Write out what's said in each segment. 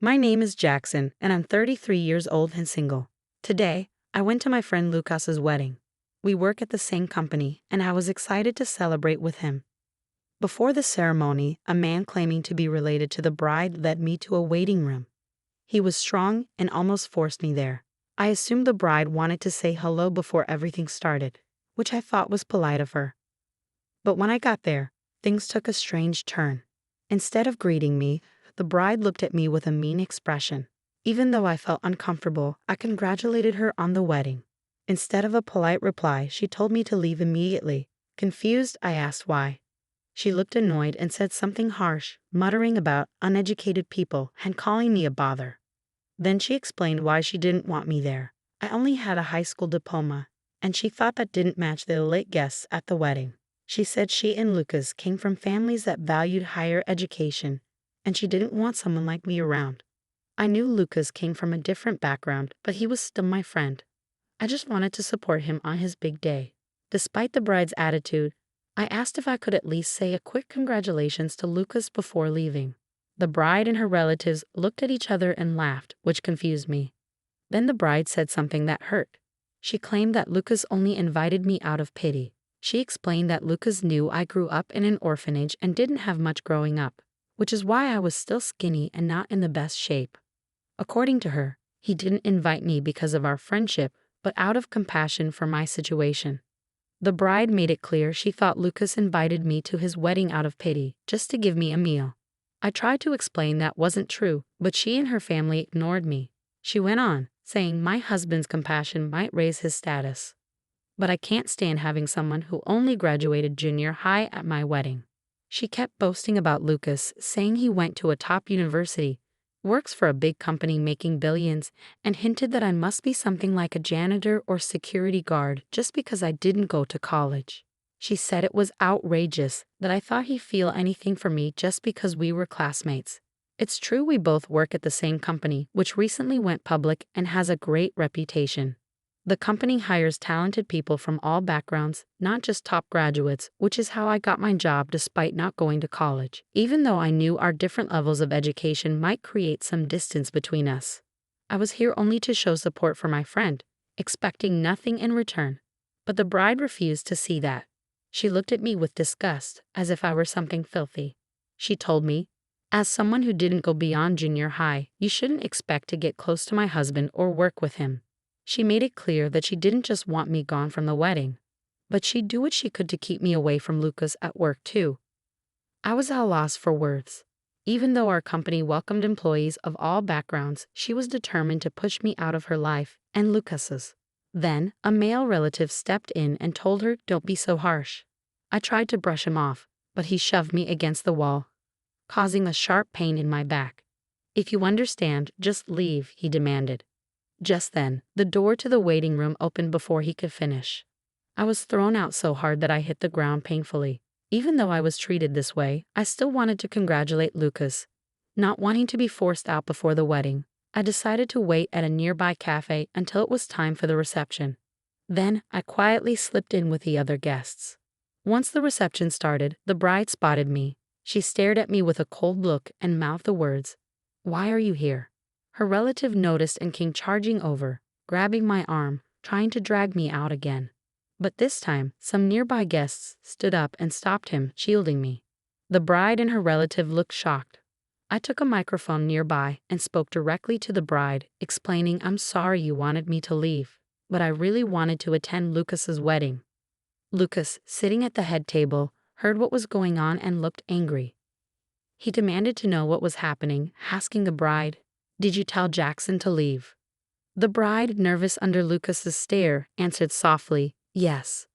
My name is Jackson, and I'm 33 years old and single. Today, I went to my friend Lucas's wedding. We work at the same company, and I was excited to celebrate with him. Before the ceremony, a man claiming to be related to the bride led me to a waiting room. He was strong and almost forced me there. I assumed the bride wanted to say hello before everything started, which I thought was polite of her. But when I got there, things took a strange turn. Instead of greeting me, the bride looked at me with a mean expression. Even though I felt uncomfortable, I congratulated her on the wedding. Instead of a polite reply, she told me to leave immediately. Confused, I asked why. She looked annoyed and said something harsh, muttering about uneducated people and calling me a bother. Then she explained why she didn't want me there. I only had a high school diploma, and she thought that didn't match the elite guests at the wedding. She said she and Lucas came from families that valued higher education, and she didn't want someone like me around. I knew Lucas came from a different background, but he was still my friend. I just wanted to support him on his big day. Despite the bride's attitude, I asked if I could at least say a quick congratulations to Lucas before leaving. The bride and her relatives looked at each other and laughed, which confused me. Then the bride said something that hurt. She claimed that Lucas only invited me out of pity. She explained that Lucas knew I grew up in an orphanage and didn't have much growing up, which is why I was still skinny and not in the best shape. According to her, he didn't invite me because of our friendship, but out of compassion for my situation. The bride made it clear she thought Lucas invited me to his wedding out of pity, just to give me a meal. I tried to explain that wasn't true, but she and her family ignored me. She went on, saying my husband's compassion might raise his status. But I can't stand having someone who only graduated junior high at my wedding. She kept boasting about Lucas, saying he went to a top university, works for a big company making billions, and hinted that I must be something like a janitor or security guard just because I didn't go to college. She said it was outrageous that I thought he'd feel anything for me just because we were classmates. It's true we both work at the same company, which recently went public and has a great reputation. The company hires talented people from all backgrounds, not just top graduates, which is how I got my job despite not going to college, even though I knew our different levels of education might create some distance between us. I was here only to show support for my friend, expecting nothing in return. But the bride refused to see that. She looked at me with disgust, as if I were something filthy. She told me, as someone who didn't go beyond junior high, you shouldn't expect to get close to my husband or work with him. She made it clear that she didn't just want me gone from the wedding, but she'd do what she could to keep me away from Lucas at work too. I was at a loss for words. Even though our company welcomed employees of all backgrounds, she was determined to push me out of her life and Lucas's. Then, a male relative stepped in and told her, "Don't be so harsh." I tried to brush him off, but he shoved me against the wall, causing a sharp pain in my back. "If you understand, just leave," he demanded. Just then, the door to the waiting room opened before he could finish. I was thrown out so hard that I hit the ground painfully. Even though I was treated this way, I still wanted to congratulate Lucas. Not wanting to be forced out before the wedding, I decided to wait at a nearby cafe until it was time for the reception. Then, I quietly slipped in with the other guests. Once the reception started, the bride spotted me. She stared at me with a cold look and mouthed the words, "Why are you here?" Her relative noticed and came charging over, grabbing my arm, trying to drag me out again. But this time, some nearby guests stood up and stopped him, shielding me. The bride and her relative looked shocked. I took a microphone nearby and spoke directly to the bride, explaining I'm sorry you wanted me to leave, but I really wanted to attend Lucas's wedding. Lucas, sitting at the head table, heard what was going on and looked angry. He demanded to know what was happening, asking the bride, "Did you tell Jackson to leave?" The bride, nervous under Lucas's stare, answered softly, "Yes,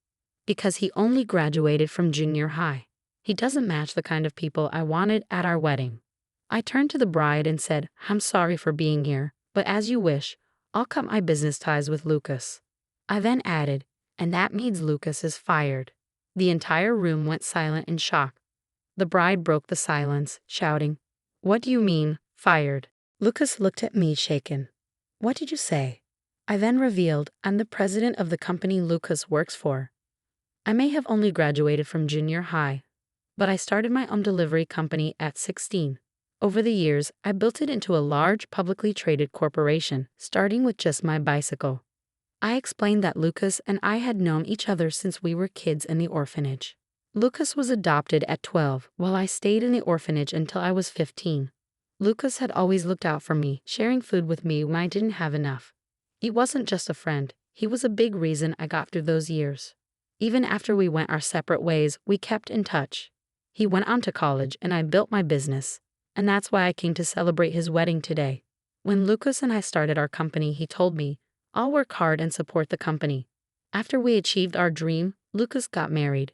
because he only graduated from junior high. He doesn't match the kind of people I wanted at our wedding." I turned to the bride and said, "I'm sorry for being here, but as you wish, I'll cut my business ties with Lucas." I then added, "And that means Lucas is fired." The entire room went silent in shock. The bride broke the silence, shouting, "What do you mean, fired?" Lucas looked at me shaken. "What did you say?" I then revealed I'm the president of the company Lucas works for. I may have only graduated from junior high, but I started my own delivery company at 16. Over the years, I built it into a large publicly traded corporation, starting with just my bicycle. I explained that Lucas and I had known each other since we were kids in the orphanage. Lucas was adopted at 12, while I stayed in the orphanage until I was 15. Lucas had always looked out for me, sharing food with me when I didn't have enough. He wasn't just a friend, he was a big reason I got through those years. Even after we went our separate ways, we kept in touch. He went on to college and I built my business, and that's why I came to celebrate his wedding today. When Lucas and I started our company, he told me, "I'll work hard and support the company." After we achieved our dream, Lucas got married.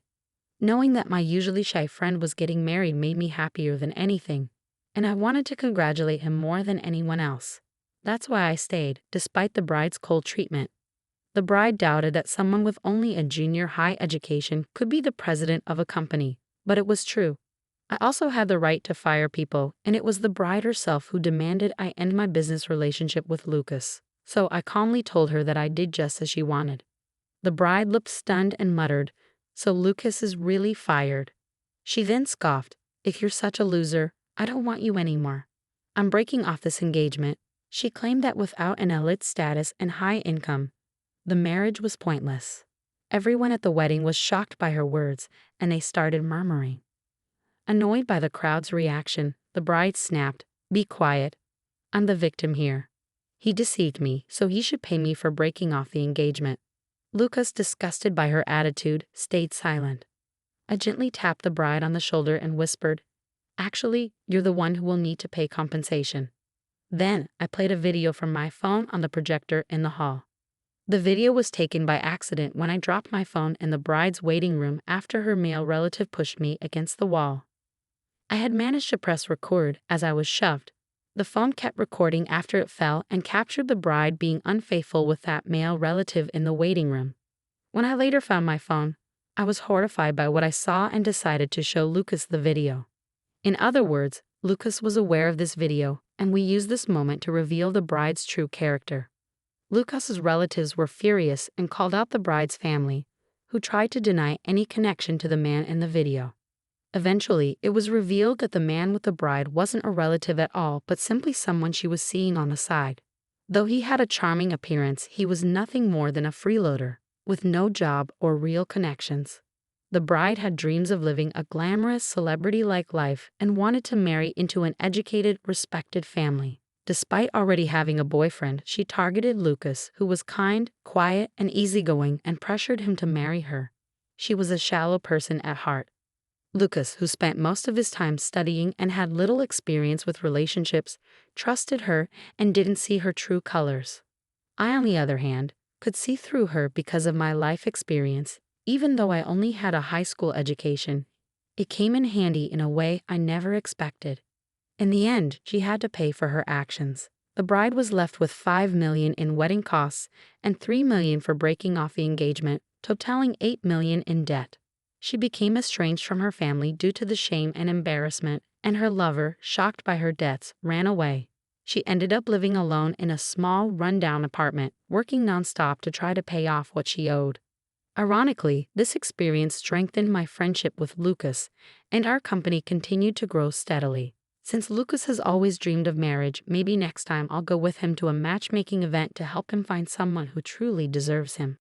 Knowing that my usually shy friend was getting married made me happier than anything, and I wanted to congratulate him more than anyone else. That's why I stayed, despite the bride's cold treatment. The bride doubted that someone with only a junior high education could be the president of a company, but it was true. I also had the right to fire people, and it was the bride herself who demanded I end my business relationship with Lucas. So I calmly told her that I did just as she wanted. The bride looked stunned and muttered, "So Lucas is really fired." She then scoffed, "If you're such a loser, I don't want you anymore. I'm breaking off this engagement." She claimed that without an elite status and high income, the marriage was pointless. Everyone at the wedding was shocked by her words, and they started murmuring. Annoyed by the crowd's reaction, the bride snapped, "Be quiet. I'm the victim here. He deceived me, so he should pay me for breaking off the engagement." Lucas, disgusted by her attitude, stayed silent. I gently tapped the bride on the shoulder and whispered, "Actually, you're the one who will need to pay compensation." Then, I played a video from my phone on the projector in the hall. The video was taken by accident when I dropped my phone in the bride's waiting room after her male relative pushed me against the wall. I had managed to press record as I was shoved. The phone kept recording after it fell and captured the bride being unfaithful with that male relative in the waiting room. When I later found my phone, I was horrified by what I saw and decided to show Lucas the video. In other words, Lucas was aware of this video, and we used this moment to reveal the bride's true character. Lucas's relatives were furious and called out the bride's family, who tried to deny any connection to the man in the video. Eventually, it was revealed that the man with the bride wasn't a relative at all, but simply someone she was seeing on the side. Though he had a charming appearance, he was nothing more than a freeloader, with no job or real connections. The bride had dreams of living a glamorous, celebrity-like life and wanted to marry into an educated, respected family. Despite already having a boyfriend, she targeted Lucas, who was kind, quiet, and easygoing, and pressured him to marry her. She was a shallow person at heart. Lucas, who spent most of his time studying and had little experience with relationships, trusted her and didn't see her true colors. I, on the other hand, could see through her because of my life experience. Even though I only had a high school education, it came in handy in a way I never expected. In the end, she had to pay for her actions. The bride was left with $5 million in wedding costs and $3 million for breaking off the engagement, totaling $8 million in debt. She became estranged from her family due to the shame and embarrassment, and her lover, shocked by her debts, ran away. She ended up living alone in a small, run-down apartment, working nonstop to try to pay off what she owed. Ironically, this experience strengthened my friendship with Lucas, and our company continued to grow steadily. Since Lucas has always dreamed of marriage, maybe next time I'll go with him to a matchmaking event to help him find someone who truly deserves him.